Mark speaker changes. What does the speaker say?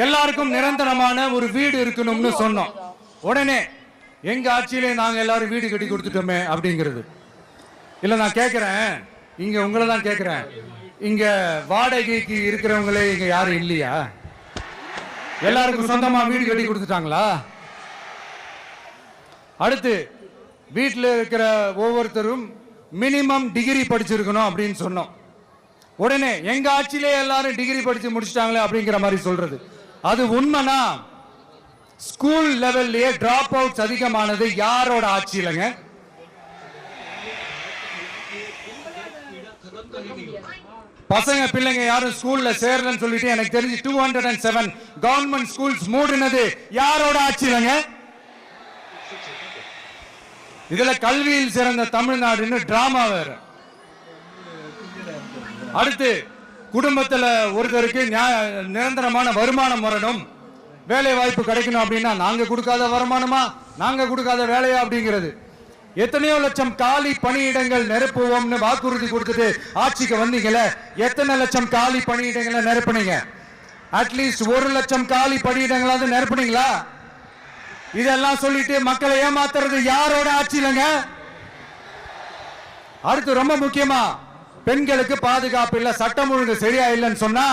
Speaker 1: எல்லாருக்கும் நிரந்தரமான ஒரு வீடு இருக்கணும்னு சொன்னோம். உடனே எங்க ஆட்சியிலே நாங்க எல்லாரும் வீடு கட்டி கொடுத்துட்டோமே அப்படிங்கிறது இல்ல. நான் கேட்கிறேன், இங்க உங்களை தான் கேட்கிறேன், இங்க வாடகைக்கு இருக்கிறவங்களே இங்க யாரும் இல்லையா? எல்லாருக்கும் சொந்தமா வீடு கட்டி கொடுத்துட்டாங்களா? அடுத்து வீட்டில் இருக்கிற ஒவ்வொருத்தரும் மினிமம் டிகிரி படிச்சிருக்கணும் அப்படின்னு சொன்னோம். உடனே எங்க ஆட்சியிலே எல்லாரும் டிகிரி படிச்சு முடிச்சிட்டாங்களே அப்படிங்கிற மாதிரி சொல்றது அது உண்மைனா? ஸ்கூல் லெவல்லே டிராப் அவுட்ஸ் அதிகமானது யாரோட ஆட்சியிலங்க? பசங்க பிள்ளைங்க யாரும் ஸ்கூல்ல சேரலன்னு சொல்லிட்டு எனக்கு தெரிஞ்சு 207 கவர்மெண்ட் ஸ்கூல்ஸ் மூடினது யாரோட ஆட்சியிலங்க? இதுல கல்வியில் சிறந்த தமிழ்நாடுன்னு டிராமா வேற. அடுத்து குடும்பத்துல ஒருத்தருக்கு நிரந்தரமான வருமானம் வரணும், வேலை வாய்ப்பு கிடைக்கணும் அப்படின்னா நாங்க கொடுக்காத வருமானமா, நாங்க கொடுக்காத வேலையா அப்படிங்கிறது. எத்தனையோ லட்சம் காலி பணியிடங்கள் நிரப்புவோம்னு வாக்குறுதி கொடுத்துட்டு ஆட்சிக்கு வந்தீங்களே, எத்தனை லட்சம் காலி பணியிடங்களை நிரப்புனீங்க? அட்லீஸ்ட் 1 லட்சம் காலி பணியிடங்களாவது நிரப்புனீங்களா? இதெல்லாம் சொல்லிட்டு மக்களை ஏமாத்துறது யாரோட ஆட்சியிலங்க? அடுத்து ரொம்ப முக்கியமா, பெண்களுக்கு பாதுகாப்பு இல்ல, சட்டம் ஒழுங்கு சரியா இல்லைன்னு சொன்னா